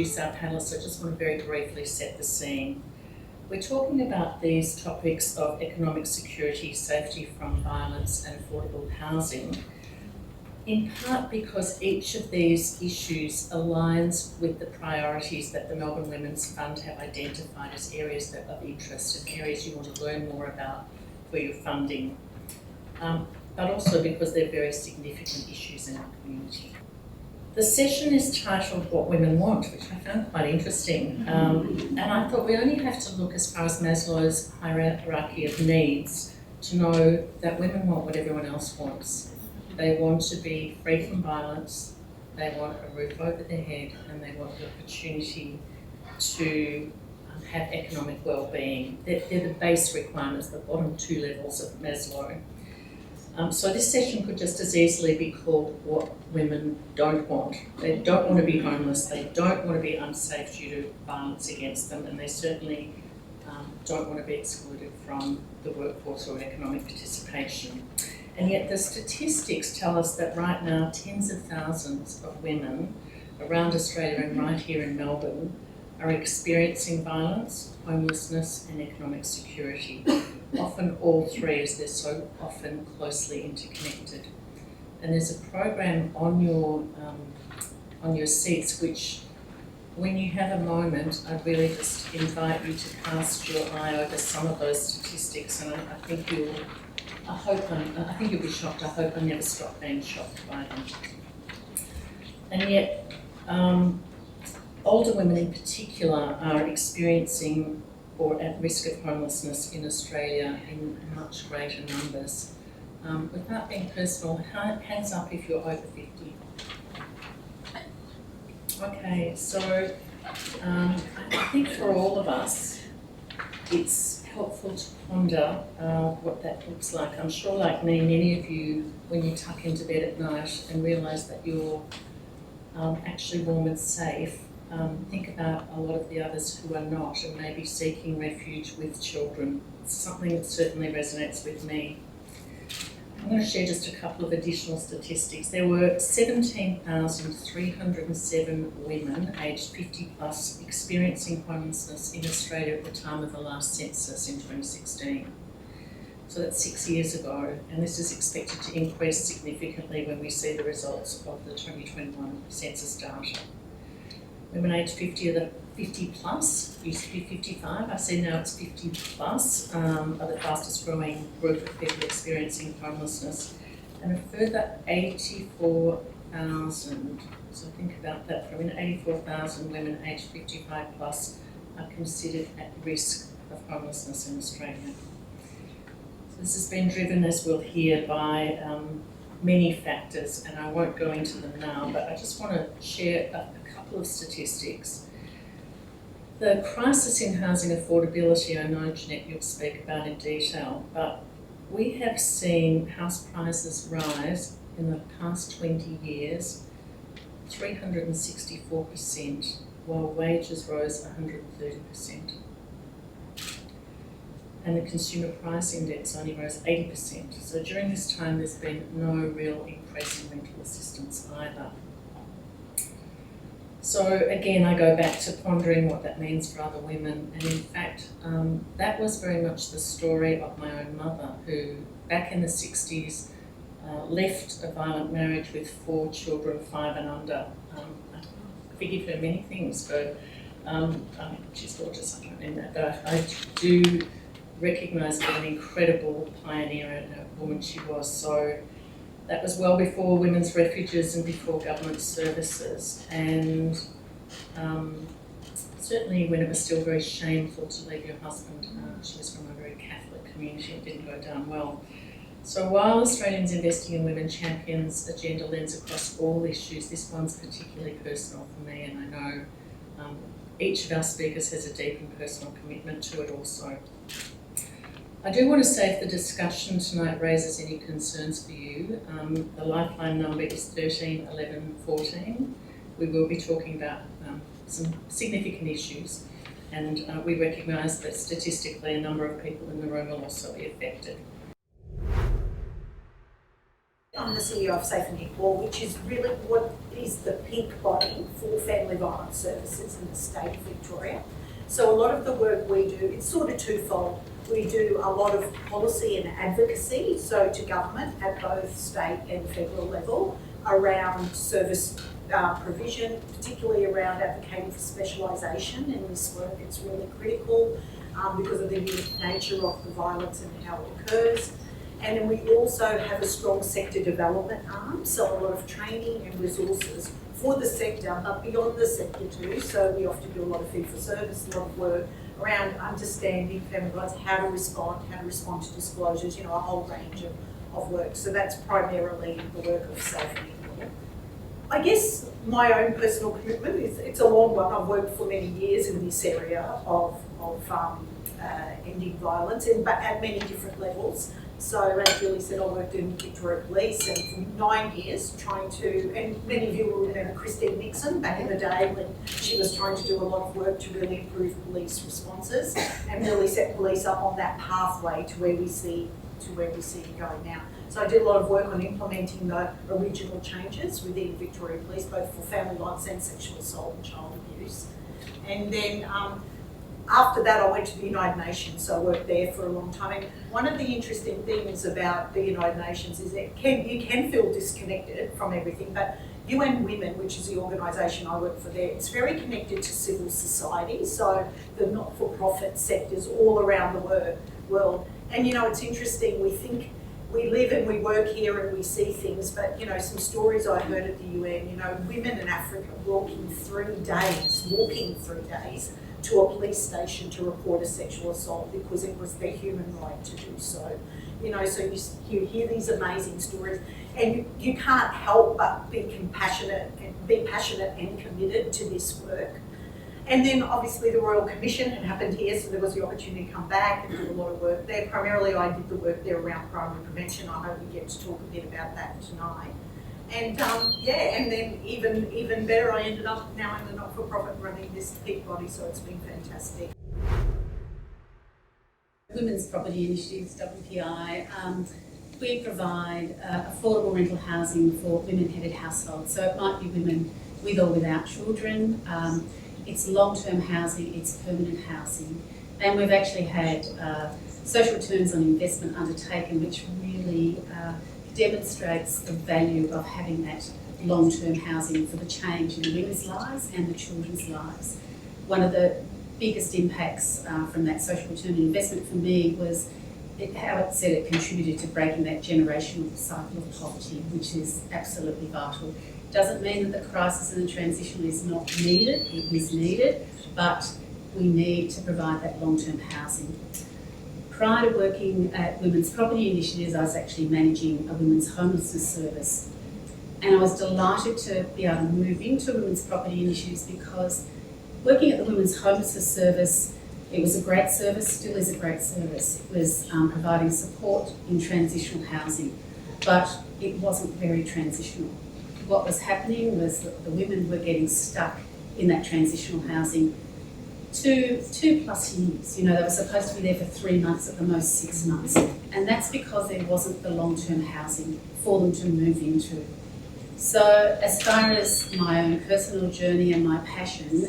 introduce our panellists, I just want to very briefly set the scene. We're talking about these topics of economic security, safety from violence and affordable housing, in part because each of these issues aligns with the priorities that the Melbourne Women's Fund have identified as areas that of interest and areas you want to learn more about for your funding, but also because they're very significant issues in our community. The session is titled What Women Want, which I found quite interesting. And I thought we only have to look as far as Maslow's hierarchy of needs to know that women want what everyone else wants. They want to be free from violence, they want a roof over their head, and they want the opportunity to have economic well-being. They're the base requirements, the bottom two levels of Maslow. So this session could just as easily be called What Women Don't Want. They don't want to be homeless, they don't want to be unsafe due to violence against them, and they certainly don't want to be excluded from the workforce or economic participation. And yet the statistics tell us that right now tens of thousands of women around Australia and right here in Melbourne are experiencing violence, homelessness and economic security. Often all three, as they're so often closely interconnected. And there's a program on your seats which, when you have a moment, I'd really just invite you to cast your eye over some of those statistics, and I think you'll be shocked. I hope I never stop being shocked by them. And yet, older women in particular are experiencing or at risk of homelessness in Australia in much greater numbers. Without being personal, hands up if you're over 50. Okay, so I think for all of us, it's helpful to ponder what that looks like. I'm sure, like me, many of you, when you tuck into bed at night and realise that you're actually warm and safe, think about a lot of the others who are not and may be seeking refuge with children. It's something that certainly resonates with me. I'm going to share just a couple of additional statistics. There were 17,307 women aged 50 plus experiencing homelessness in Australia at the time of the last census in 2016. So that's 6 years ago, and this is expected to increase significantly when we see the results of the 2021 census data. Women aged 50 plus, used to be 55, I see now it's 50 plus, are the fastest growing group of people experiencing homelessness. And a further 84,000, so think about that for a minute, 84,000 women aged 55 plus are considered at risk of homelessness in Australia. So this has been driven, as we'll hear, by many factors, and I won't go into them now, but I just want to share a couple of statistics. The crisis in housing affordability, I know Jeanette you'll speak about in detail, but we have seen house prices rise in the past 20 years 364%, while wages rose 130%. And the consumer price index only rose 80%. So during this time there's been no real increase in rental assistance either. So again, I go back to pondering what that means for other women, and in fact, that was very much the story of my own mother, who back in the 60s left a violent marriage with 4 children, 5 and under. I forgive her many things, but she's gorgeous, I don't mean that, but I do recognise what an incredible pioneer and a woman she was. So that was well before women's refuges and before government services, and certainly when it was still very shameful to leave your husband. She was from a very Catholic community, it didn't go down well. So while Australians Investing in Women champions a gender lens across all issues, this one's particularly personal for me, and I know each of our speakers has a deep and personal commitment to it also. I do want to say if the discussion tonight raises any concerns for you, the Lifeline number is 13 11 14. We will be talking about some significant issues, and we recognise that statistically a number of people in the room will also be affected. On the CEO of Safe and Equal, which is really what is the peak body for family violence services in the state of Victoria. So a lot of the work we do, it's sort of twofold. We do a lot of policy and advocacy, so to government at both state and federal level, around service provision, particularly around advocating for specialisation in this work. It's really critical because of the unique nature of the violence and how it occurs. And then we also have a strong sector development arm, so a lot of training and resources for the sector, but beyond the sector too. So we often do a lot of fee for service, a lot of work around understanding family violence, how to respond to disclosures, you know, a whole range of work. So that's primarily the work of Safe and Equal. I guess my own personal commitment is, it's a long one. I've worked for many years in this area of ending violence at many different levels. So as Julie said, I worked in Victoria Police and for 9 years trying to, and many of you will remember Christine Nixon back in the day when she was trying to do a lot of work to really improve police responses and really set police up on that pathway to where we see it going now. So I did a lot of work on implementing the original changes within Victoria Police, both for family violence and sexual assault and child abuse. And then after that, I went to the United Nations, so I worked there for a long time. And one of the interesting things about the United Nations is that you can feel disconnected from everything, but UN Women, which is the organisation I work for there, it's very connected to civil society, so the not-for-profit sectors all around the world. And you know, it's interesting, we think we live and we work here and we see things, but you know, some stories I heard at the UN, you know, women in Africa walking 3 days to a police station to report a sexual assault because it was their human right to do so. You know, so you hear these amazing stories and you can't help but be passionate and committed to this work. And then obviously the Royal Commission had happened here, so there was the opportunity to come back and do a lot of work there. Primarily I did the work there around primary prevention. I hope we get to talk a bit about that tonight. And and then even better, I ended up now in the not-for-profit running this peak body, so it's been fantastic. Women's Property Initiatives, WPI, we provide affordable rental housing for women-headed households. So it might be women with or without children. It's long-term housing, it's permanent housing. And we've actually had social returns on investment undertaken, which really demonstrates the value of having that long-term housing for the change in the women's lives and the children's lives. One of the biggest impacts from that social return on investment for me was how it said it contributed to breaking that generational cycle of poverty, which is absolutely vital. It doesn't mean that the crisis and the transition is not needed, it is needed, but we need to provide that long-term housing. Prior to working at Women's Property Initiatives, I was actually managing a women's homelessness service. And I was delighted to be able to move into Women's Property Initiatives because working at the Women's Homelessness Service, it was a great service, still is a great service. It was providing support in transitional housing, but it wasn't very transitional. What was happening was that the women were getting stuck in that transitional housing 2+ years. You know, they were supposed to be there for 3 months, at the most 6 months. And that's because there wasn't the long-term housing for them to move into. So as far as my own personal journey and my passion,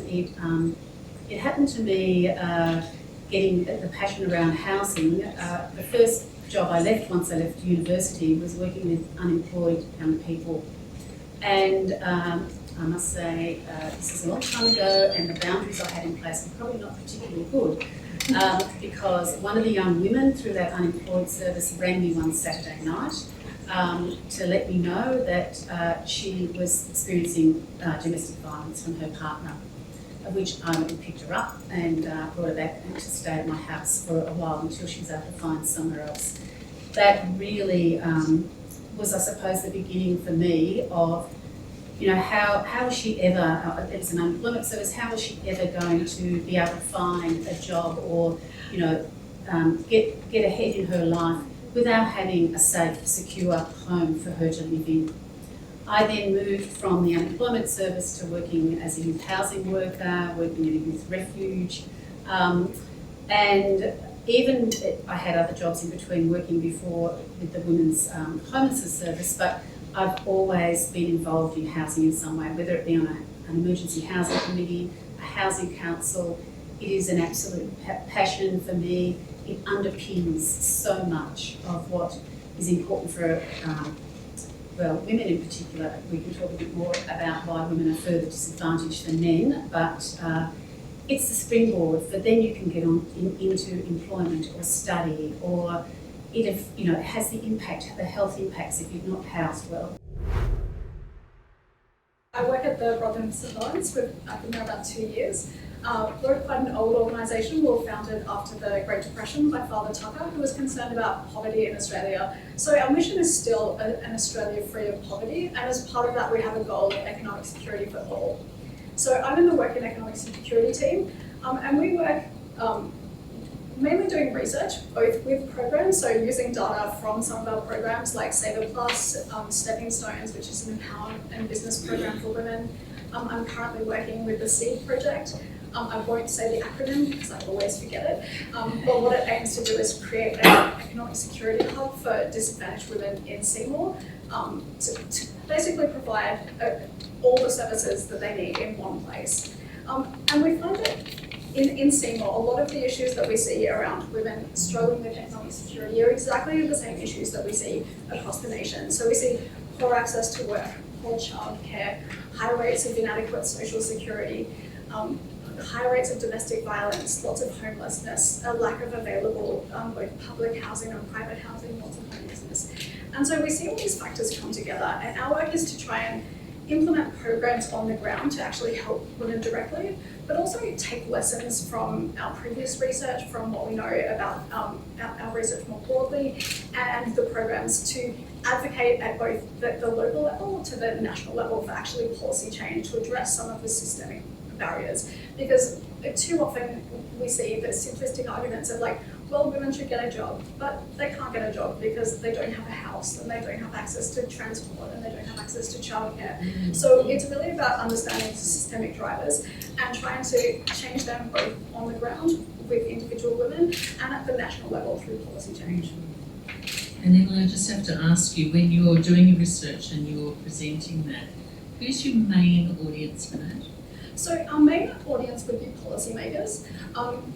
it happened to me getting the passion around housing. The first job I left once I left university was working with unemployed young people. And I must say, this is a long time ago, and the boundaries I had in place were probably not particularly good, because one of the young women through that unemployed service rang me one Saturday night to let me know that she was experiencing domestic violence from her partner, of which I went and picked her up and brought her back to stay at my house for a while until she was able to find somewhere else. That really was, I suppose, the beginning for me of, you know, how was she ever, it was an unemployment service, how was she ever going to be able to find a job or, you know, get ahead in her life without having a safe, secure home for her to live in. I then moved from the unemployment service to working as a youth housing worker, working in a youth refuge, and even I had other jobs in between working before with the women's homelessness service, but I've always been involved in housing in some way, whether it be on an emergency housing committee, a housing council. It is an absolute passion for me. It underpins so much of what is important for, women in particular. We can talk a bit more about why women are further disadvantaged than men, but it's the springboard for then you can get on into employment or study, or it has the health impacts if you're not housed well. I work at the Brotherhood of St Lawrence. I've been there about 2 years. We're quite an old organisation. We were founded after the Great Depression by Father Tucker, who was concerned about poverty in Australia. So our mission is still an Australia free of poverty, and as part of that we have a goal of economic security for all. So I'm in the Work in Economic Security team, and we work mainly doing research, both with programs, so using data from some of our programs like Saver Plus, Stepping Stones, which is an empowerment and business program for women. I'm currently working with the SEED project. I won't say the acronym because I always forget it, but what it aims to do is create an economic security hub for disadvantaged women in Seymour to basically provide all the services that they need in one place. And we find that in Seymour, a lot of the issues that we see around women struggling with economic security are exactly the same issues that we see across the nation. So we see poor access to work, poor childcare, high rates of inadequate social security, high rates of domestic violence, lots of homelessness, a lack of available both public housing and private housing, lots of homelessness. And so we see all these factors come together, and our work is to try and implement programs on the ground to actually help women directly, but also take lessons from our previous research, from what we know about our research more broadly, and the programs to advocate at both the local level to the national level for actually policy change to address some of the systemic barriers. Because too often we see the simplistic arguments of like, well, women should get a job, but they can't get a job because they don't have a house and they don't have access to transport and they don't have access to childcare. Mm-hmm. So it's really about understanding the systemic drivers and trying to change them both on the ground with individual women and at the national level through policy change. And then I just have to ask you, when you're doing your research and you're presenting that, who's your main audience for that? So our main audience would be policymakers,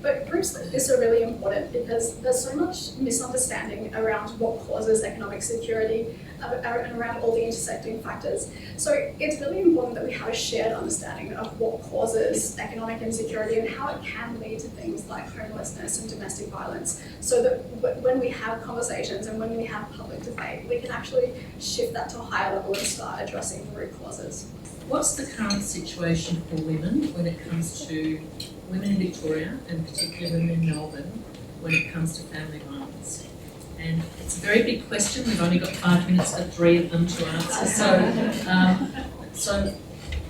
but groups like this are really important because there's so much misunderstanding around what causes economic security and around all the intersecting factors. So it's really important that we have a shared understanding of what causes economic insecurity and how it can lead to things like homelessness and domestic violence, so that when we have conversations and when we have public debate, we can actually shift that to a higher level and start addressing the root causes. What's the current situation for women when it comes to women in Victoria and particularly women in Melbourne when it comes to family violence? And it's a very big question. We've only got 5 minutes for 3 of them to answer. So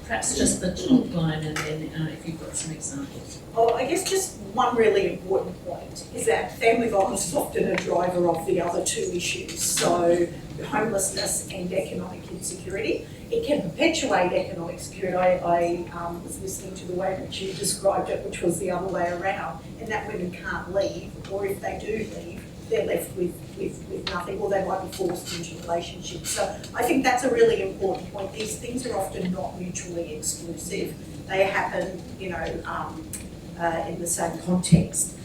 perhaps just the top line and then if you've got some examples. Oh, I guess just one really important point is that family violence is often a driver of the other two issues. So homelessness and economic insecurity. It can perpetuate economic security. I was listening to the way in which you described it, which was the other way around, and that women can't leave, or if they do leave, they're left with nothing, or they might be forced into relationships. So I think that's a really important point. These things are often not mutually exclusive. They happen, in the same context.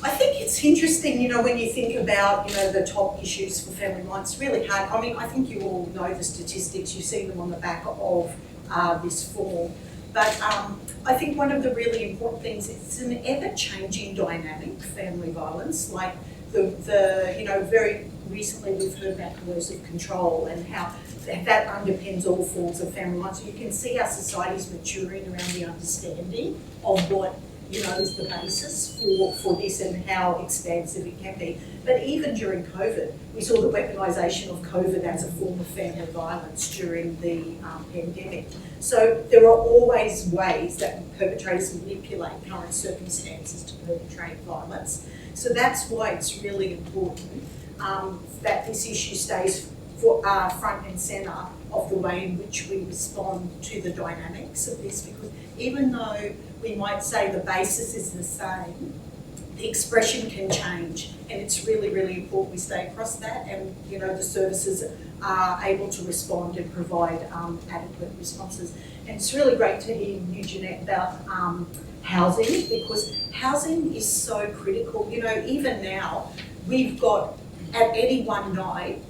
I think it's interesting, when you think about, the top issues for family violence, it's really hard. I mean, I think you all know the statistics, you see them on the back of this form. But I think one of the really important things, it's an ever-changing dynamic, family violence. Like very recently we've heard about coercive control and how that underpins all forms of family violence. So you can see our society's maturing around the understanding of what is the basis for this and how expansive it can be. But even during COVID, we saw the weaponisation of COVID as a form of family violence during the pandemic. So there are always ways that perpetrators manipulate current circumstances to perpetrate violence. So that's why it's really important that this issue stays front and centre of the way in which we respond to the dynamics of this, because even though we might say the basis is the same, the expression can change, and it's really, really important we stay across that, and you know the services are able to respond and provide adequate responses. And it's really great to hear you, Jeanette, about housing, because housing is so critical. You know, even now, we've got at any one night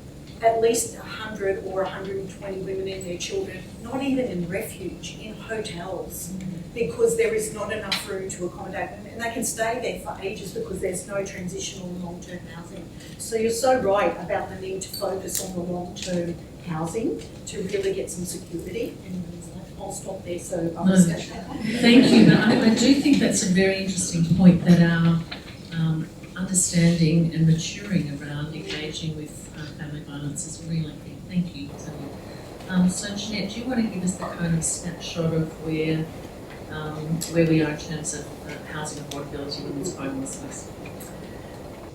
at least 100 or 120 women and their children, not even in refuge, in hotels, because there is not enough room to accommodate them, and they can stay there for ages because there's no transitional long-term housing. So you're so right about the need to focus on the long-term housing to really get some security. And I'll stop there so others can chat. Thank you, but I do think that's a very interesting point, that our understanding and maturing around engaging with family violence is really key. Thank you, Tania. So Jeanette, do you want to give us the kind of snapshot of where we are in terms of housing affordability, women's homelessness?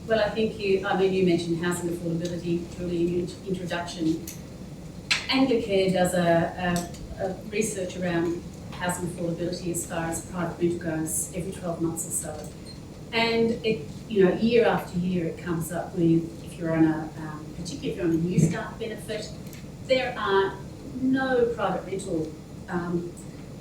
Well, I think you mentioned housing affordability, Julie, in your introduction. Anglicare does a research around housing affordability as far as private rental goes every 12 months or so. And it, you know, year after year it comes up with, if you're on a, particularly if you're on a New Start benefit, there are no private rental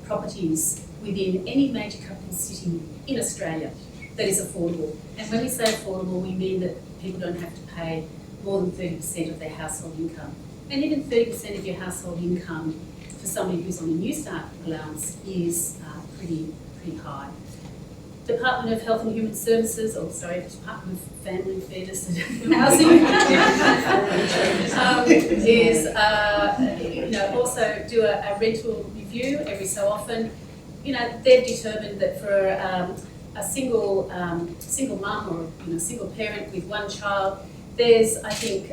properties within any major capital city in Australia that is affordable. And when we say affordable, we mean that people don't have to pay more than 30% of their household income. And even 30% of your household income for somebody who's on a New Start allowance is pretty high. Department of Health and Human Services, Department of Family, Fairness and Housing is also do a rental review every so often. You know, they've determined that for a single mum or single parent with one child, there's I think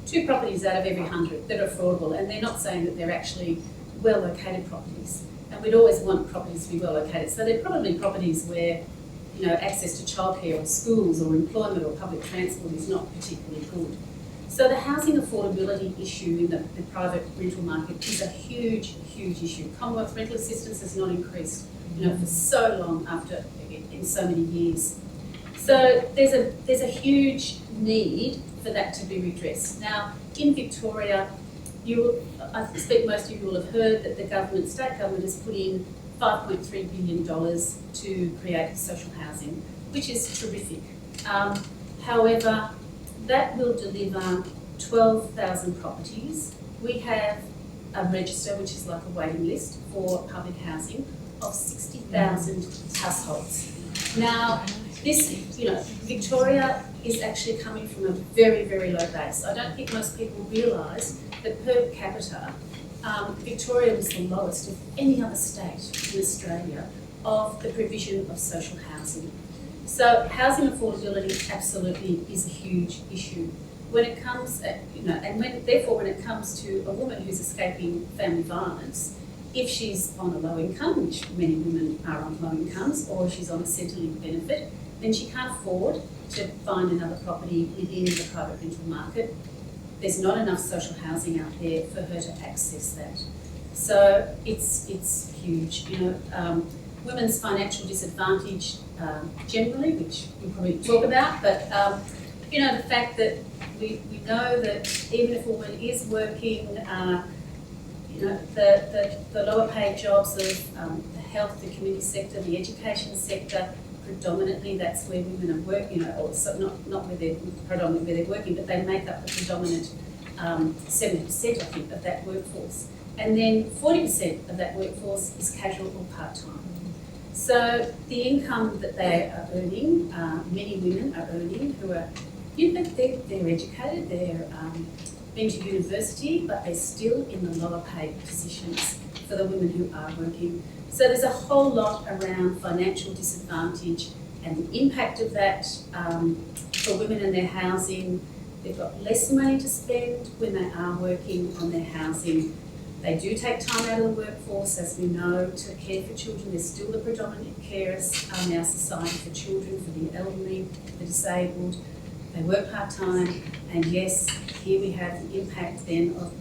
2 properties out of every 100 that are affordable, and they're not saying that they're actually well located properties. And we'd always want properties to be well located. So they're probably properties where, you know, access to childcare or schools or employment or public transport is not particularly good. So the housing affordability issue in the private rental market is a huge issue. Commonwealth rental assistance has not increased, you know, for so long after in so many years. So there's a huge need for that to be redressed. Now in Victoria, I suspect most of you will have heard that the state government has put in $5.3 billion to create social housing, which is terrific. However, that will deliver 12,000 properties. We have a register, which is like a waiting list for public housing, of 60,000 households. Now, this, you know, Victoria is actually coming from a very, very low base. I don't think most people realise that per capita, Victoria was the lowest of any other state in Australia of the provision of social housing. So housing affordability absolutely is a huge issue. When it comes, therefore when it comes to a woman who's escaping family violence, if she's on a low income, which many women are on low incomes, or if she's on a Centrelink benefit, then she can't afford to find another property within the private rental market. There's not enough social housing out there for her to access that. So it's huge. You know, women's financial disadvantage generally, which we'll probably talk about, but you know, the fact that we know that even if a woman is working, you know, the lower paid jobs of the health, the community sector, the education sector, predominantly that's where women are working, you know, or so not where they're predominantly where they're working, but they make up the predominant 70%, I think, of that workforce. And then 40% of that workforce is casual or part-time. So the income that they are earning, many women are earning who are, you know, they're educated, they're been to university, but they're still in the lower paid positions for the women who are working. So there's a whole lot around financial disadvantage and the impact of that for women and their housing. They've got less money to spend when they are working on their housing. They do take time out of the workforce, as we know, to care for children. They're still the predominant carers in our society for children, for the elderly, the disabled. They work part-time, and yes, here we have the impact then of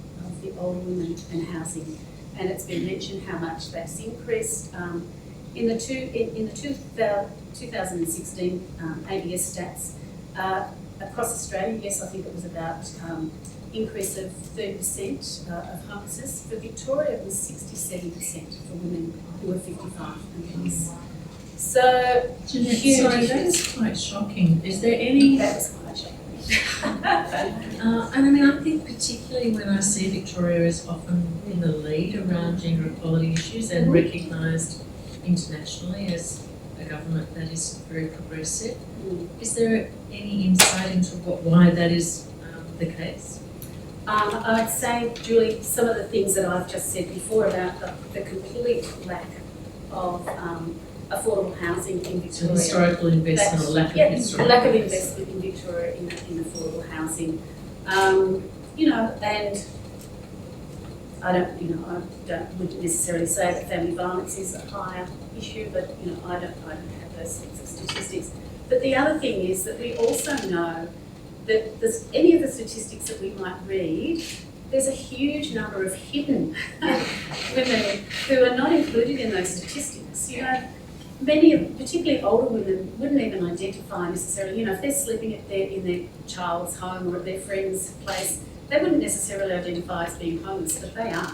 the older women and housing. And it's been mentioned how much that's increased. In the 2016 ABS stats, across Australia, yes, I think it was about increase of 30% of homelessness. For Victoria, it was 67% for women who were 55 and less. So, Jeanette, huge sorry, issues. that is quite shocking. Is there any... That was quite shocking. and I mean, I think particularly when I see Victoria is often in the lead around gender equality issues and recognised internationally as a government that is very progressive. Is there any insight into why that is the case? I'd say, Julie, some of the things that I've just said before about the complete lack of affordable housing in So Victoria. historical investment or lack of historical lack of investment in Victoria in affordable housing. You know, and I wouldn't necessarily say that family violence is a higher issue, but you know, I don't have those sorts of statistics. But the other thing is that we also know that any of the statistics that we might read, there's a huge number of hidden women who are not included in those statistics. You know, many, particularly older women, wouldn't even identify necessarily. You know, if they're sleeping in their child's home or at their friend's place, they wouldn't necessarily identify as being homeless, but they are.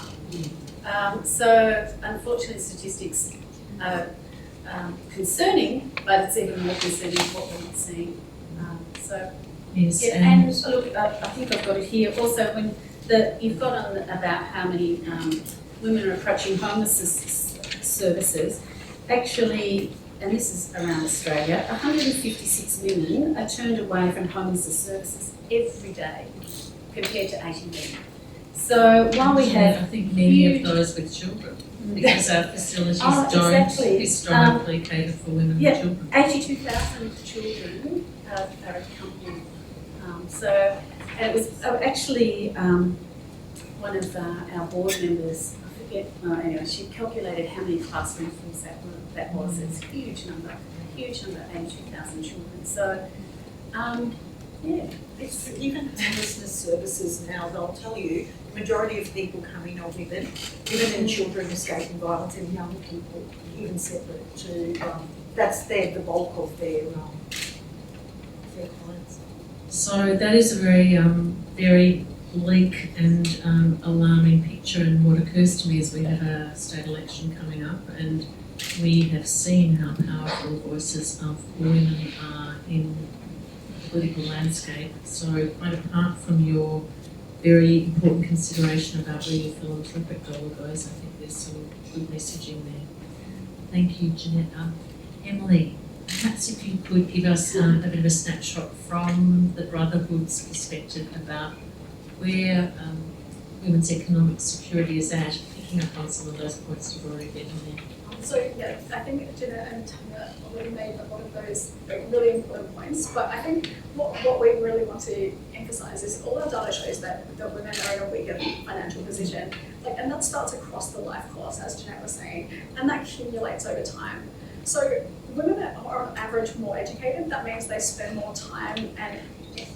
So, unfortunately, statistics are concerning, but it's even more concerning what we're not seeing. Yes, Yeah, and look, I think I've got it here. Also, when you've got on about how many women are approaching homelessness services, actually, and this is around Australia, 156 women are turned away from homelessness services every day, compared to 80 men. So while we have, I think many of those with children, because our facilities don't historically cater for women and children. 82,000 children are accompanied. And it was actually one of our board members, I forget, anyway, she calculated how many classroom fulls that was. It's a huge number, 82,000 children. So, yeah. It's even homelessness services now, they'll tell you, the majority of people coming are women and children escaping violence, and young people, even separate to, that's the bulk of their clients. So that is a very, very bleak and alarming picture, and what occurs to me is we have a state election coming up, and we have seen how powerful voices of women are in the political landscape. So quite apart from your very important consideration about where your philanthropic dollar goes, I think there's some good messaging there. Thank you, Jeanette. Emily, perhaps if you could give us a bit of a snapshot from the Brotherhood's perspective about where women's economic security is at, picking up on some of those points you've already been on there. So yeah, I think Jeanette and Tania already made a lot of those really important points, but I think what we really want to emphasise is all our data shows that women are in a weaker financial position, and that starts across the life course, as Jeanette was saying, and that accumulates over time. So women are on average more educated. That means they spend more time and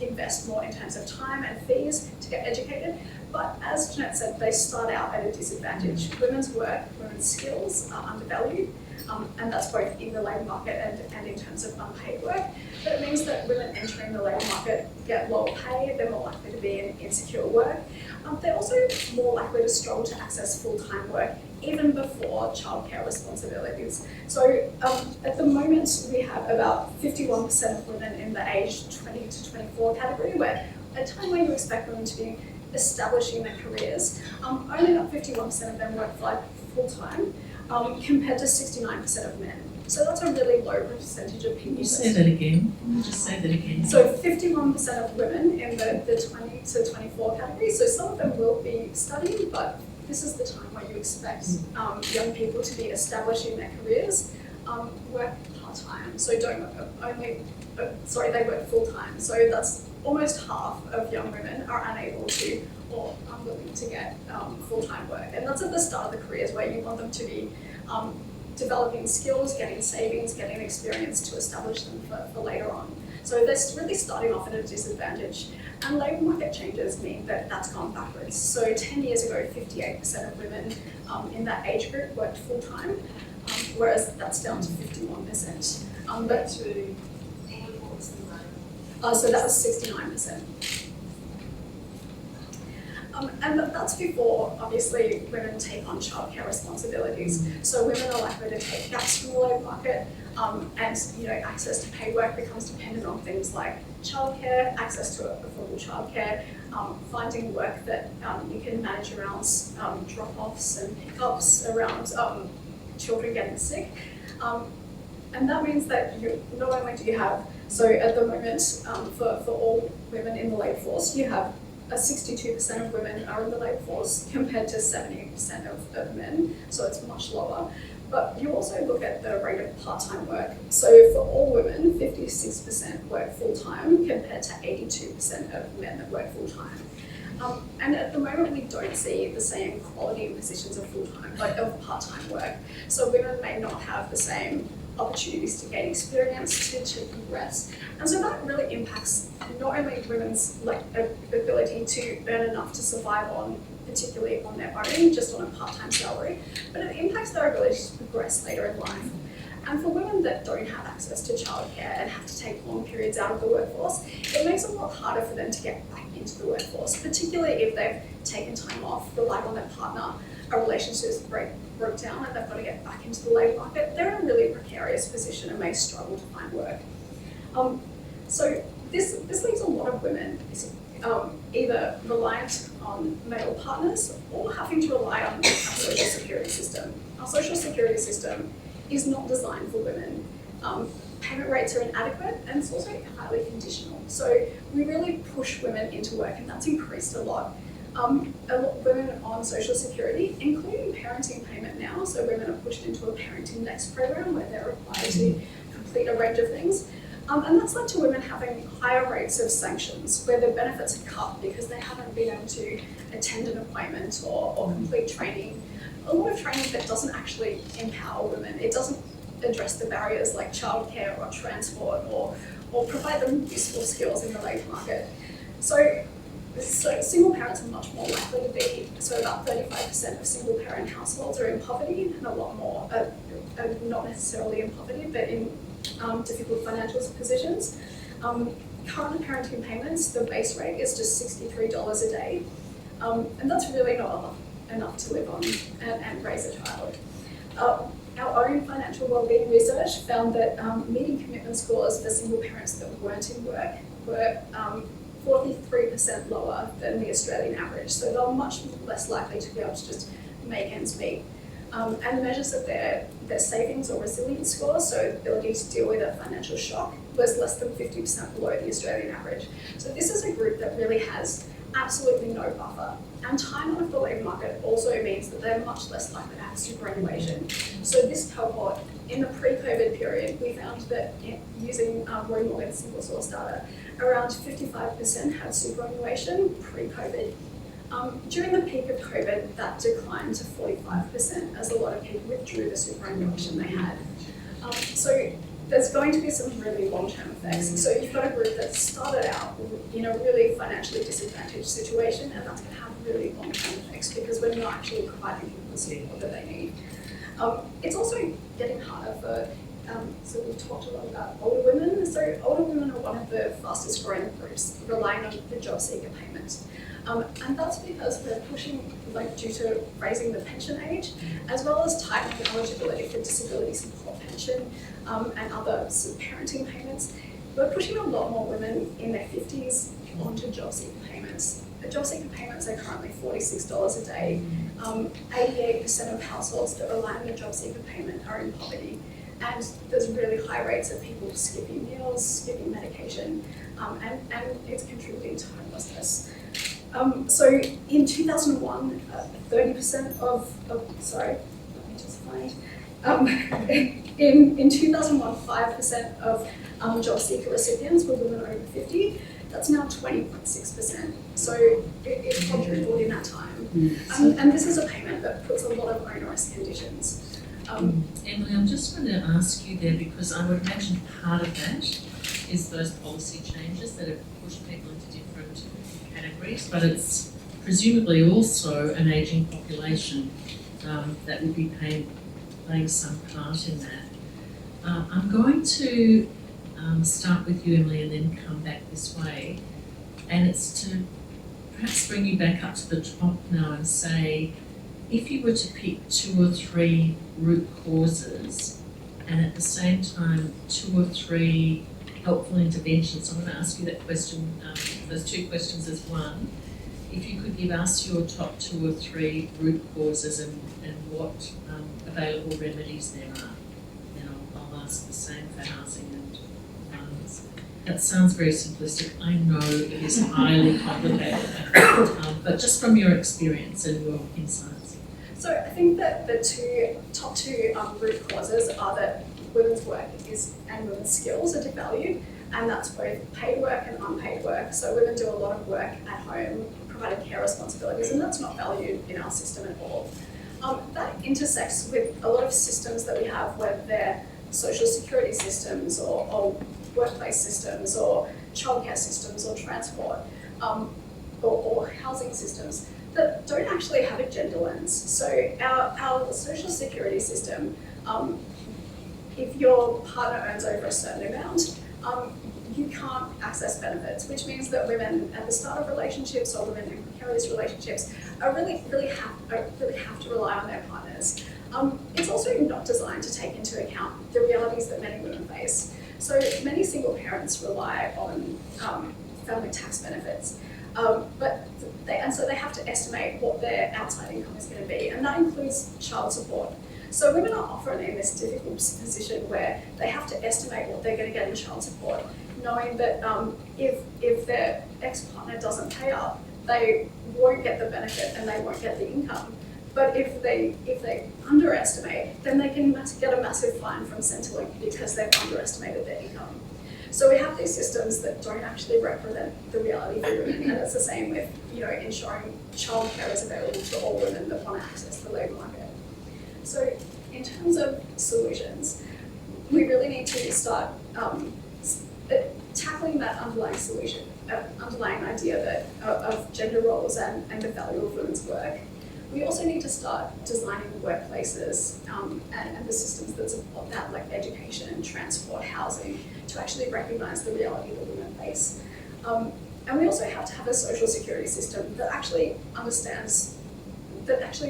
invest more in terms of time and fees to get educated. But as Jeanette said, they start out at a disadvantage. Women's work, women's skills are undervalued, and that's both in the labour market and in terms of unpaid work. But it means that women entering the labour market get lower pay, they're more likely to be in insecure work. They're also more likely to struggle to access full-time work, even before childcare responsibilities. So at the moment, we have about 51% of women in the age 20 to 24 category, where at a time when you expect women to be establishing their careers, only about 51% of them work full-time, compared to 69% of men. So that's a really low percentage of people. Can you say that again? Just say that again. So 51% of women in the 20 to 24 category, so some of them will be studying, but this is the time where you expect young people to be establishing their careers, work part-time, so they work full-time. So that's almost half of young women are unable to or unwilling to get full-time work. And that's at the start of the careers where you want them to be developing skills, getting savings, getting experience to establish them for later on. So they're really starting off at a disadvantage. And labour market changes mean that that's gone backwards. So 10 years ago, 58% of women in that age group worked full-time. whereas that's down to 51%. But so that was 69%. And that's before, obviously, women take on childcare responsibilities. So women are likely to take gaps from the labour market, and access to paid work becomes dependent on things like childcare, access to affordable childcare, finding work that you can manage around drop-offs and pickups, around children getting sick. And that means that not only do you have, so at the moment, for all women in the labour force, you have 62% of women are in the labour force compared to 70% of men, so it's much lower. But you also look at the rate of part-time work. So for all women, 56% work full-time compared to 82% of men that work full-time. And at the moment, we don't see the same quality in positions of full-time, like of part-time work. So women may not have the same opportunities to gain experience, to progress. And so that really impacts not only women's ability to earn enough to survive on, particularly on their own, just on a part-time salary, but it impacts their ability to progress later in life. And for women that don't have access to childcare and have to take long periods out of the workforce, it makes it a lot harder for them to get back into the workforce, particularly if they've taken time off, relied on their partner, a relationship broke down and they've got to get back into the labour market. They're in a really precarious position and may struggle to find work. So this leaves a lot of women either reliant on male partners or having to rely on our social security system. Our social security system is not designed for women. Payment rates are inadequate and it's also highly conditional. So we really push women into work, and that's increased a lot. A lot of women on social security, including parenting payment now, so women are pushed into a parenting next program where they're required to complete a range of things. And that's led to women having higher rates of sanctions where their benefits are cut because they haven't been able to attend an appointment or complete training. A lot of training that doesn't actually empower women. It doesn't address the barriers like childcare or transport or provide them useful skills in the labour market. So single parents are much more likely to be, so about 35% of single parent households are in poverty, and a lot more are not necessarily in poverty, but in difficult financial positions. Current parenting payments, the base rate is just $63 a day, and that's really not enough to live on and raise a child. Our own financial wellbeing research found that meeting commitment scores for single parents that weren't in work were 43% lower than the Australian average, so they're much less likely to be able to just make ends meet. And measures of their savings or resilience scores, so ability to deal with a financial shock, was less than 50% below the Australian average. So this is a group that really has absolutely no buffer. And time out of the labour market also means that they're much less likely to have superannuation. So this cohort, in the pre-COVID period, we found that using Roy Morgan's single source data, around 55% had superannuation pre-COVID. During the peak of COVID, that declined to 45% as a lot of people withdrew the superannuation they had. So there's going to be some really long-term effects. So you've got a group that started out in a really financially disadvantaged situation, and that's going to have really long-term effects because we're not actually providing people the support that they need. It's also getting harder for, so we've talked a lot about older women. So older women are one of the fastest growing groups relying on the job seeker payment. And that's because we're pushing, due to raising the pension age, as well as tightening eligibility for disability support pension and other parenting payments. We're pushing a lot more women in their 50s onto job seeker payments. The job seeker payments are currently $46 a day. 88% of households that rely on the job seeker payment are in poverty. And there's really high rates of people skipping meals, skipping medication, and it's contributing to homelessness. So in 2001, 30% in 2001, 5% of job seeker recipients were women over 50. That's now 20.6%. So it's quadrupled in that time. And this is a payment that puts a lot of onerous conditions. Emily, I'm just going to ask you there, because I would imagine part of that is those policy changes that have pushed people into different categories, but it's presumably also an ageing population that would be paying playing some part in that. I'm going to start with you, Emily, and then come back this way. And it's to perhaps bring you back up to the top now and say, if you were to pick 2 or 3 root causes and at the same time 2 or 3 helpful interventions, I'm going to ask you that question, those 2 questions as one. If you could give us your top 2 or 3 root causes and what available remedies there are, then I'll ask the same for housing and violence. That sounds very simplistic. I know it is highly complicated, but just from your experience and your insights. So I think that the top two root causes are that women's work and women's skills are devalued, and that's both paid work and unpaid work. So women do a lot of work at home, providing care responsibilities, and that's not valued in our system at all. That intersects with a lot of systems that we have, whether they're social security systems or workplace systems or childcare systems or transport or housing systems that don't actually have a gender lens. So our social security system, if your partner earns over a certain amount, you can't access benefits, which means that women at the start of relationships or women in precarious relationships really have to rely on their partners. It's also not designed to take into account the realities that many women face. So many single parents rely on family tax benefits, so they have to estimate what their outside income is going to be, and that includes child support. So women are often in this difficult position where they have to estimate what they're going to get in child support, knowing that if their ex-partner doesn't pay up, they won't get the benefit and they won't get the income. But if they underestimate, then they can get a massive fine from Centrelink because they've underestimated their income. So we have these systems that don't actually represent the reality for women, and it's the same with ensuring childcare is available to all women that want to access the labour market. So in terms of solutions, we really need to start tackling that underlying idea of gender roles and the value of women's work. We also need to start designing workplaces and the systems that support that, like education, transport, housing, to actually recognise the reality that women face. And we also have to have a social security system that actually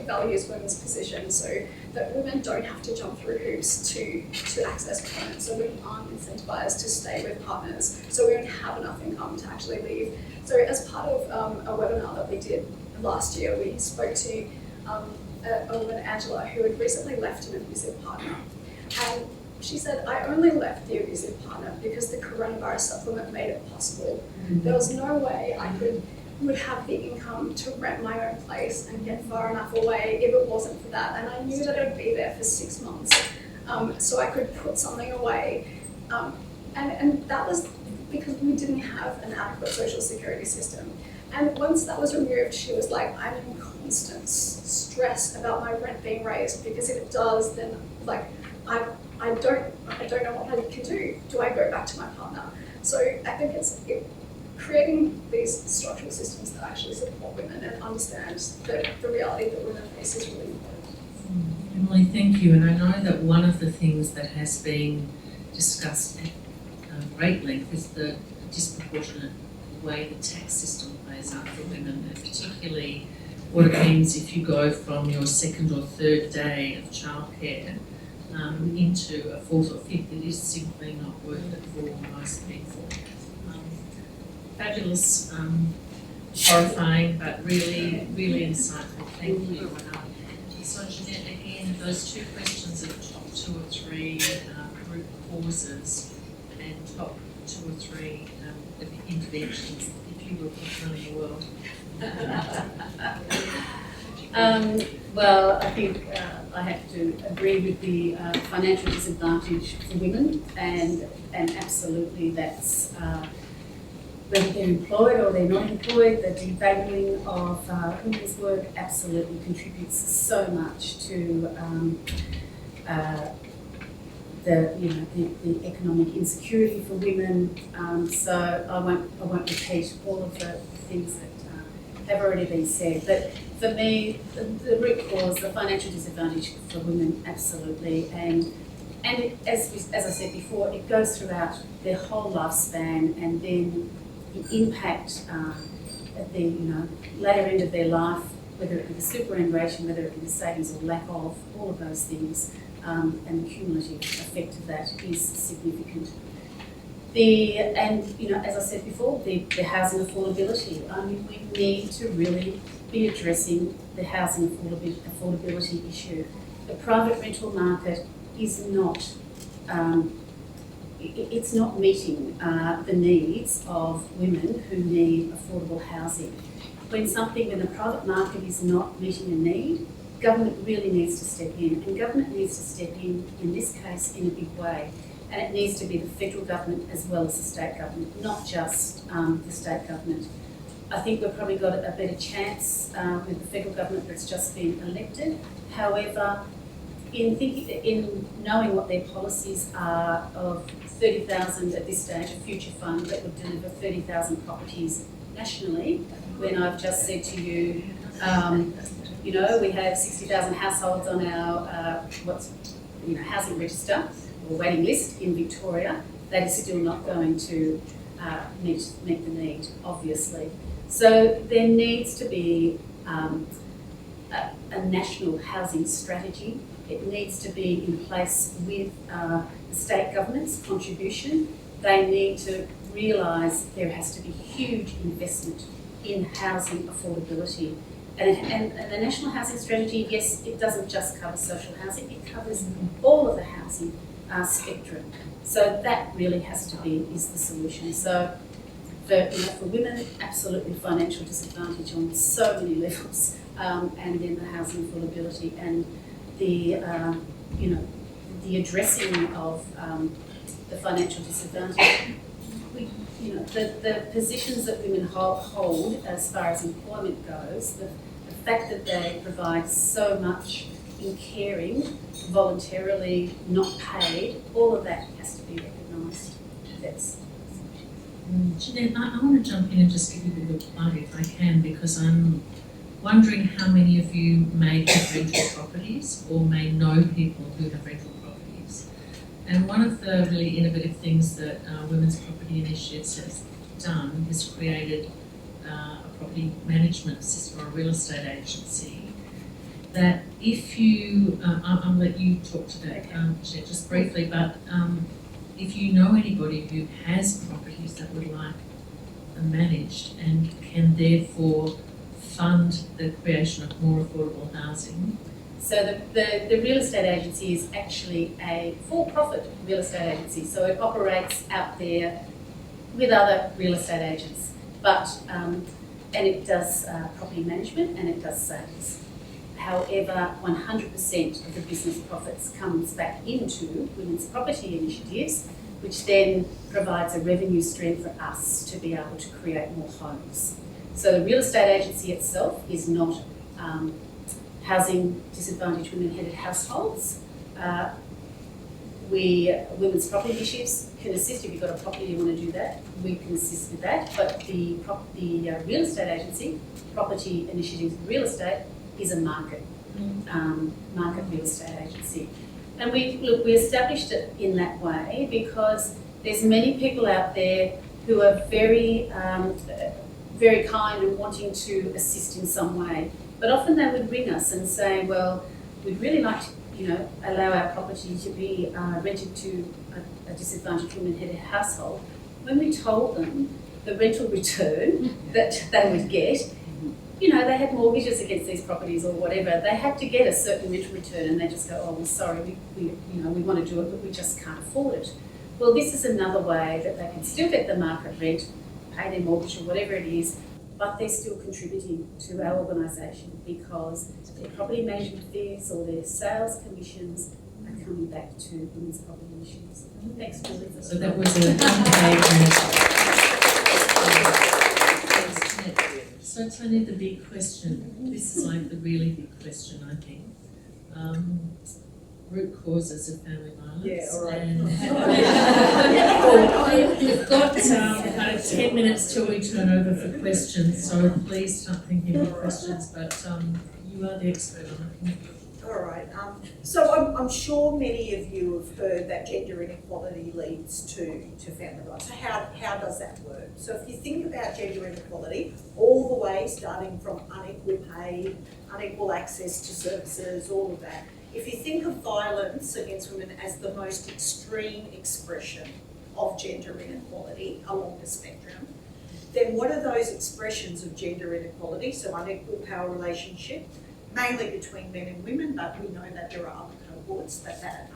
values women's position, so that women don't have to jump through hoops to access employment, so women aren't incentivised to stay with partners, so we don't have enough income to actually leave. So as part of a webinar that we did last year, we spoke to a woman, Angela, who had recently left an abusive partner. And she said, I only left the abusive partner because the coronavirus supplement made it possible. Mm-hmm. There was no way I would have the income to rent my own place and get far enough away if it wasn't for that. And I knew that I'd be there for 6 months, so I could put something away. And that was because we didn't have an adequate social security system. And once that was removed, she was like, I'm in constant stress about my rent being raised, because if it does, then I don't know what I can do. Do I go back to my partner? So I think creating these structural systems that actually support women and understand the reality that women face is really important. Emily, thank you. And I know that one of the things that has been discussed at great length is the disproportionate way the tax system plays out for women, and particularly what it means if you go from your 2nd or 3rd day of childcare into a 4th or 5th. It is simply not worth it for most people. Fabulous, horrifying, but really, really insightful. Thank you. So Jeanette, again, those 2 questions of top 2 or 3 root causes and top 2 or 3 interventions, if you were controlling the world. Well, I think I have to agree with the financial disadvantage for women, and absolutely that's whether they're employed or they're not employed, the devaluing of women's work absolutely contributes so much to the economic insecurity for women. So I won't repeat all of the things that have already been said. But for me, the root cause, the financial disadvantage for women, absolutely, and as I said before, it goes throughout their whole lifespan, and then the impact at the later end of their life, whether it be the superannuation, whether it be the savings or lack of, all of those things, and the cumulative effect of that is significant. As I said before, the housing affordability. I mean, we need to really be addressing the housing affordability issue. The private rental market is not, it's not meeting the needs of women who need affordable housing. When the private market is not meeting a need, government really needs to step in, and government needs to step in this case, in a big way. And it needs to be the federal government as well as the state government, not just the state government. I think we've probably got a better chance with the federal government that's just been elected. However, in knowing what their policies are of 30,000 at this stage, a future fund that would deliver 30,000 properties nationally, when I've just said to you, we have 60,000 households on our housing register or waiting list in Victoria, that is still not going to meet the need, obviously. So there needs to be a national housing strategy. It needs to be in place with the state government's contribution. They need to realise there has to be huge investment in housing affordability. And the National Housing Strategy, yes, it doesn't just cover social housing, it covers all of the housing spectrum. So that really has to be, is the solution. So for women, absolutely financial disadvantage on so many levels, and then the housing affordability and the addressing of the financial disadvantage. The positions that women hold as far as employment goes, the fact that they provide so much in caring, voluntarily, not paid, all of that has to be recognised. That's Jeanette, I want to jump in and just give you a little plug if I can, because I'm wondering how many of you may have rental properties or may know people who have rental properties. And one of the really innovative things that Women's Property Initiatives has done is created a property management system or a real estate agency that if you, I'll let you talk today, Jeanette, just briefly, but if you know anybody who has properties that would like them managed and can therefore fund the creation of more affordable housing. So the real estate agency is actually a for-profit real estate agency, so it operates out there with other real estate agents, but and it does property management and it does sales. However, 100% of the business profits comes back into women's property initiatives, which then provides a revenue stream for us to be able to create more homes. So the real estate agency itself is not housing disadvantaged women-headed households. Women's property initiatives can assist. If you've got a property you want to do that, we can assist with that. But the real estate agency, property initiatives real estate, is a market real estate agency. And we established it in that way because there's many people out there who are very, very kind and wanting to assist in some way. But often they would ring us and say, well, we'd really like to, allow our property to be rented to a disadvantaged women-headed household. When we told them the rental return that they would get, they had mortgages against these properties or whatever, they had to get a certain rental return and they just go, oh, well, sorry, we want to do it, but we just can't afford it. Well, this is another way that they can still get the market rent, pay their mortgage or whatever it is, but they're still contributing to our organisation because their property management fees or their sales commissions are coming back to women's property initiatives. Thanks, Julie. So that was a So Tania, the big question, this is like the really big question, I think. Root causes of family violence. Yeah, all right. And we've got kind of 10 minutes till we turn over for questions, so please start thinking of questions, but you are the expert on it. All right. So I'm sure many of you have heard that gender inequality leads to family rights. So how does that work? So if you think about gender inequality, all the way starting from unequal pay, unequal access to services, all of that. If you think of violence against women as the most extreme expression of gender inequality along the spectrum, then what are those expressions of gender inequality? So unequal power relationship, mainly between men and women, but we know that there are other cohorts that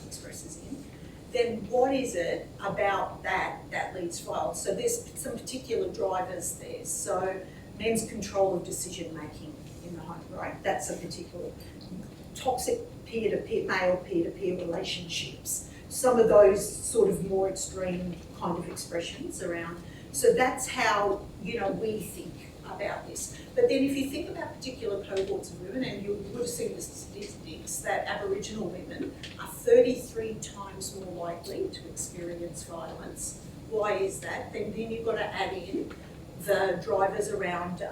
expresses in. Then what is it about that leads to violence? So there's some particular drivers there. So men's control of decision making in the home, right? That's a particular toxic peer-to-peer, male peer-to-peer relationships. Some of those sort of more extreme kind of expressions around. So that's how, we think about this. But then if you think about particular cohorts of women, and you would have seen the statistics that Aboriginal women are 33 times more likely to experience violence. Why is that? Then you've got to add in the drivers around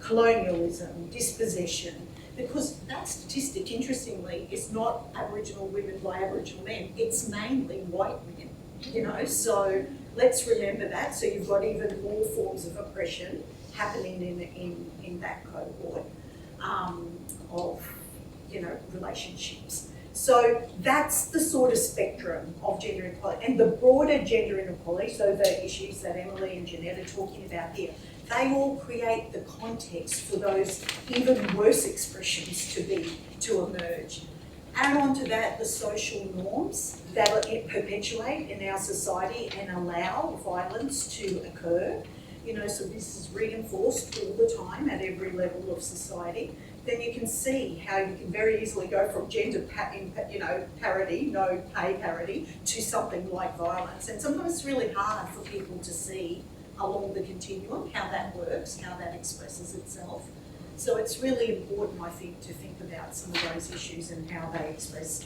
colonialism, dispossession, because that statistic, interestingly, is not Aboriginal women by Aboriginal men, it's mainly white men, so let's remember that. So you've got even more forms of oppression happening in that cohort of relationships. So that's the sort of spectrum of gender inequality. And the broader gender inequality, so the issues that Emily and Jeanette are talking about here, they all create the context for those even worse expressions to emerge. Add on to that the social norms that perpetuate in our society and allow violence to occur. So this is reinforced all the time at every level of society. Then you can see how you can very easily go from gender parity, no pay parity, to something like violence. And sometimes it's really hard for people to see along the continuum how that works, how that expresses itself. So it's really important, I think, to think about some of those issues and how they express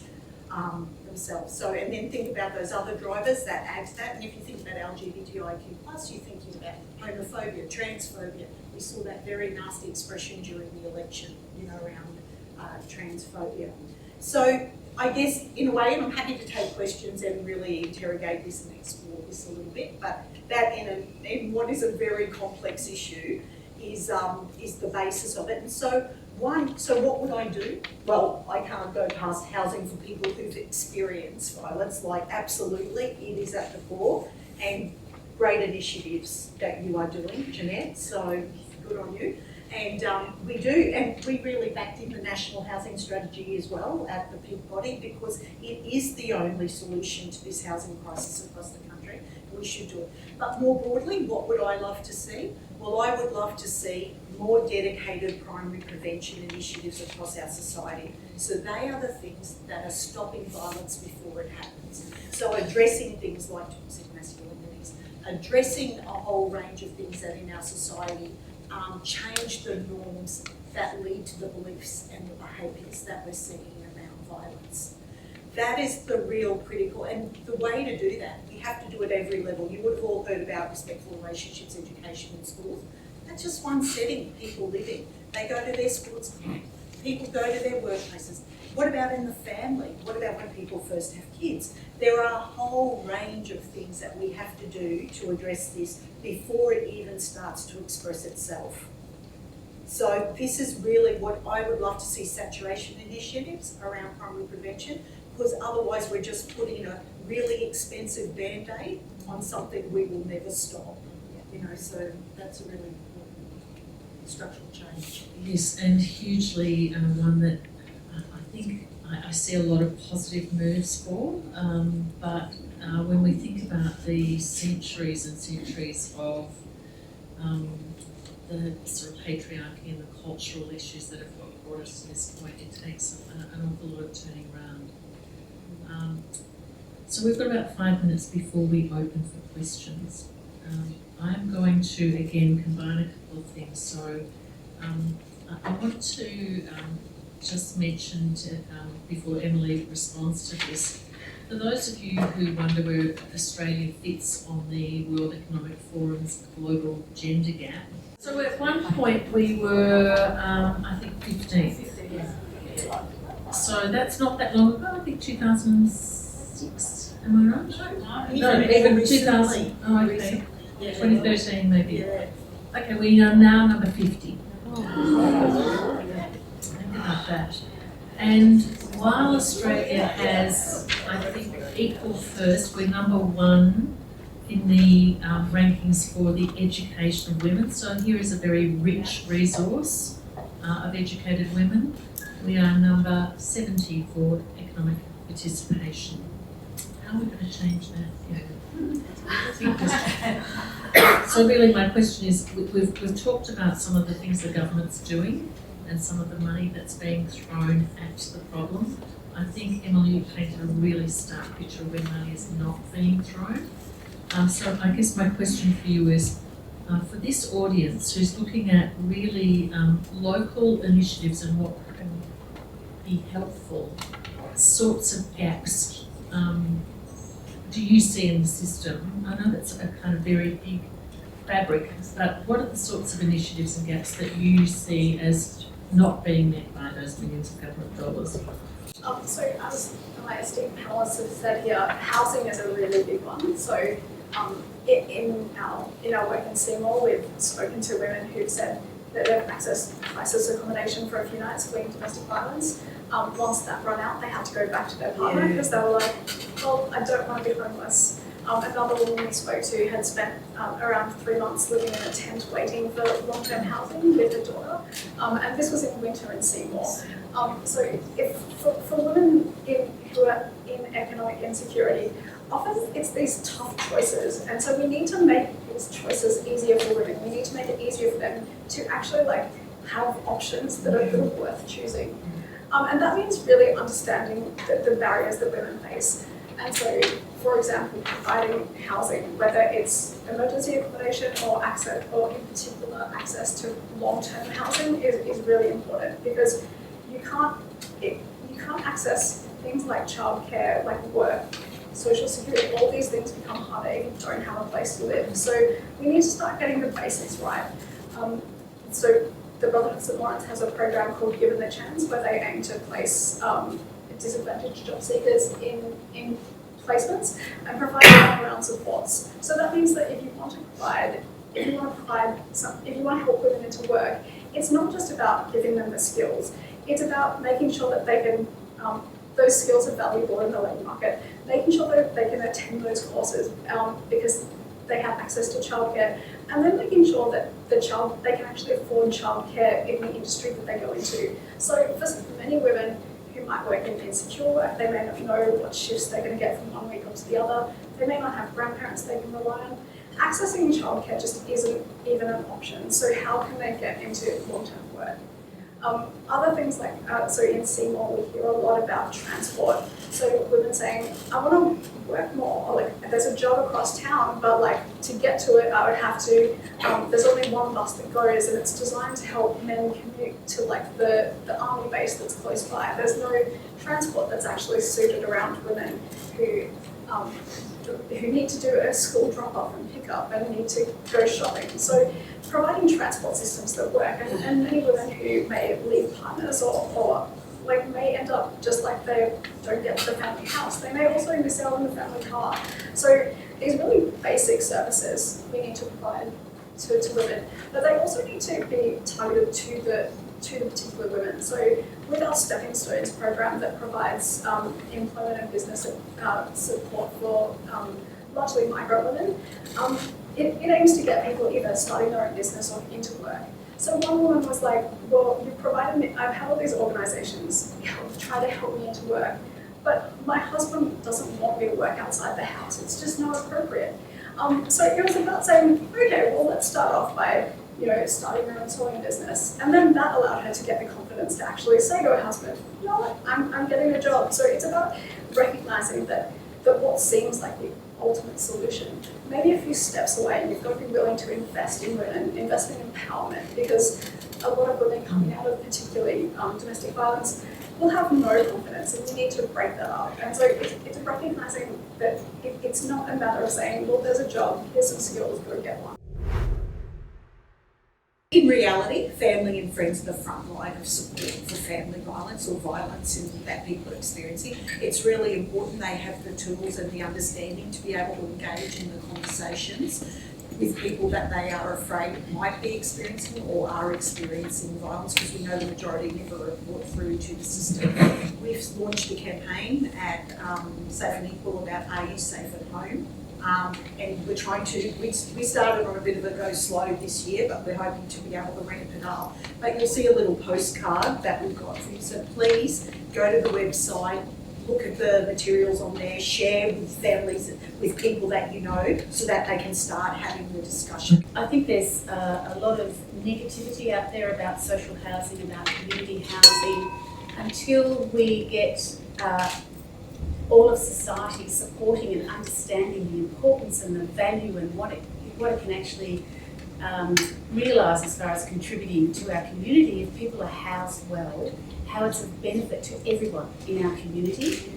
themselves. So, and then think about those other drivers that add to that. And if you think about LGBTIQ+, you're thinking about homophobia, transphobia. We saw that very nasty expression during the election, around transphobia. So I guess, in a way, and I'm happy to take questions and really interrogate this and explore this a little bit, but that in what is a very complex issue is the basis of it. And so what would I do? Well, I can't go past housing for people who've experienced violence, like absolutely, it is at the core, and great initiatives that you are doing, Jeanette, so good on you. And we do, and we really backed in the National Housing Strategy as well at the peak body, because it is the only solution to this housing crisis across the country. We should do it. But more broadly, what would I love to see? Well, I would love to see more dedicated primary prevention initiatives across our society. So they are the things that are stopping violence before it happens. So addressing things like toxic masculinities, addressing a whole range of things that in our society change the norms that lead to the beliefs and the behaviours that we're seeing around violence. That is the real critical, and the way to do that, we have to do it at every level. You would have all heard about respectful relationships education in schools. That's just one setting people live in. They go to their sports club. People go to their workplaces. What about in the family? What about when people first have kids? There are a whole range of things that we have to do to address this before it even starts to express itself. So this is really what I would love to see, saturation initiatives around primary prevention, because otherwise we're just putting a really expensive Band-Aid on something we will never stop. So that's a really important structural change. Yes, and hugely one that I think I see a lot of positive moves for, but when we think about the centuries and centuries of the sort of patriarchy and the cultural issues that have brought us to this point, it takes an awful lot of turning around. So we've got about 5 minutes before we open for questions. I'm going to again combine a couple of things. So I want to just mention before Emily responds to this, For those of you who wonder where Australia fits on the World Economic Forum's global gender gap, so at one point we were, I think, 15th. So that's not that long ago, I think 2006, am I right? No, even 2000, oh, okay. 2013 maybe. Yeah. Okay, we are now number 50. Think about that. And while Australia has, I think, equal first, we're number 1 in the rankings for the education of women. So here is a very rich resource of educated women. We are number 70 for economic participation. How are we going to change that? Yeah. So really my question is, we've talked about some of the things the government's doing and some of the money that's being thrown at the problem. I think, Emily, you painted a really stark picture of where money is not being thrown. So I guess my question for you is, for this audience who's looking at really local initiatives and what can be helpful, what sorts of gaps do you see in the system? I know that's a kind of very big fabric, but what are the sorts of initiatives and gaps that you see as not being met by those millions of government dollars? So as my esteemed panelists have said here, housing is a really big one. So in our work in Seymour, we've spoken to women who've said that they've accessed crisis accommodation for a few nights fleeing domestic violence. Once that run out, they had to go back to their partner because they were like, well, I don't want to be homeless. Another woman we spoke to had spent around 3 months living in a tent waiting for long-term housing with her daughter, and this was in winter in Seymour. So if for women who are in economic insecurity, often it's these tough choices, and so we need to make these choices easier for women. We need to make it easier for them to actually have options that are worth choosing. And that means really understanding the barriers that women face. And so, for example, providing housing, whether it's emergency accommodation or access, or in particular access to long-term housing, is really important, because you can't access things like childcare, like work, social security. All these things become harder if you don't have a place to live. So we need to start getting the basics right. So the Brotherhood of St Lawrence has a program called Given the Chance, where they aim to place disadvantaged job seekers in placements and provide all-around supports. So that means that if you want to help women into work, it's not just about giving them the skills. It's about making sure that they can, those skills are valuable in the labour market, making sure that they can attend those courses because they have access to childcare, and then making sure that they can actually afford childcare in the industry that they go into. So for many women who might work in insecure work, they may not know what shifts they're going to get from one week onto the other. They may not have grandparents they can rely on. Accessing childcare just isn't even an option. So how can they get into long-term work? Other things like, so in Seymour we hear a lot about transport. So women saying, I want to work more, or there's a job across town, but to get to it I would have to, there's only one bus that goes, and it's designed to help men commute to the army base that's close by. There's no transport that's actually suited around women who need to do a school drop-off and pick-up and need to go shopping. So providing transport systems that work, and many women who may leave partners or may end up just they don't get the family house. They may also miss out on the family car. So these really basic services we need to provide to women, but they also need to be targeted to the particular women. So with our Stepping Stones program that provides employment and business support for largely migrant women, it aims to get people either starting their own business or into work. So one woman was like, well, you've provided me, I've had all these organisations try to help me into work, but my husband doesn't want me to work outside the house. It's just not appropriate. So it was about saying, okay, well, let's start off by starting her own sewing business. And then that allowed her to get the confidence to actually say to her husband, you know what, I'm getting a job. So it's about recognising that what seems like the ultimate solution, maybe a few steps away, and you've got to be willing to invest in women, invest in empowerment, because a lot of women coming out of particularly domestic violence, will have no confidence, and we need to break that up. And so it's recognising that it's not a matter of saying, well, there's a job, here's some skills, go get one. In reality, family and friends are the front line of support for family violence or violence that people are experiencing. It's really important they have the tools and the understanding to be able to engage in the conversations with people that they are afraid might be experiencing or are experiencing violence, because we know the majority never report through to the system. We've launched a campaign at Safe and Equal about Are You Safe at Home? And we're trying to, we started on a bit of a go slow this year, but we're hoping to be able to ramp it up. But you'll see a little postcard that we've got for you, so please go to the website, look at the materials on there, share with families, with people that you know, so that they can start having the discussion. I think there's a lot of negativity out there about social housing, about community housing, until we get all of society supporting and understanding the importance and the value and what it can actually realise as far as contributing to our community. If people are housed well, how it's of benefit to everyone in our community.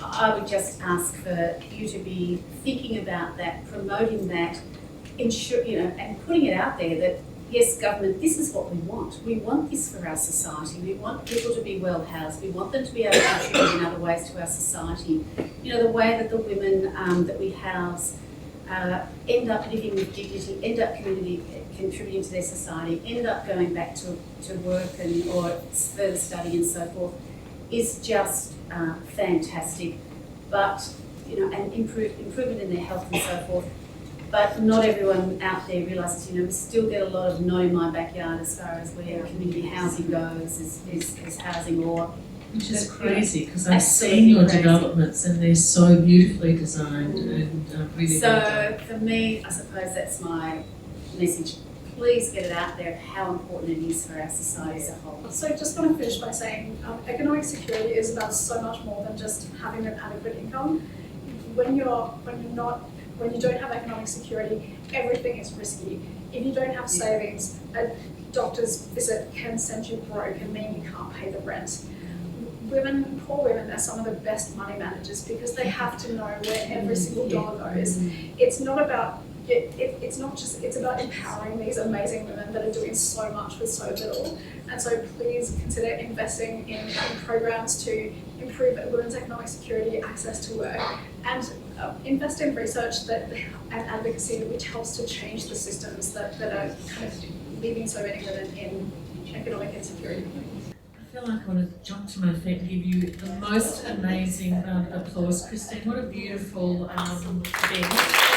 I would just ask for you to be thinking about that, promoting that, and putting it out there that yes, government, this is what we want. We want this for our society. We want people to be well housed. We want them to be able to contribute in other ways to our society. You know, the way that the women that we house end up living with dignity, end up contributing to their society, end up going back to work or further study and so forth, is just fantastic. But, and improvement in their health and so forth. But not everyone out there realises, we still get a lot of not in my backyard as far as where community housing goes, is housing law. Which is crazy, because I've seen your developments and they're so beautifully designed and really well done. So for me, I suppose that's my message. Please get it out there how important it is for our society as a whole. So just want to finish by saying economic security is about so much more than just having an adequate income. When you don't have economic security, everything is risky. If you don't have savings, a doctor's visit can send you broke and mean you can't pay the rent. Poor women are some of the best money managers because they have to know where every single dollar goes. It's not about it's about empowering these amazing women that are doing so much with so little. And so please consider investing in programs to improve women's economic security, access to work, and invest in research and advocacy which helps to change the systems that are kind of leaving so many women in economic insecurity. I feel like I want to jump to my feet and give you the most amazing round of applause, Christine. What a beautiful event.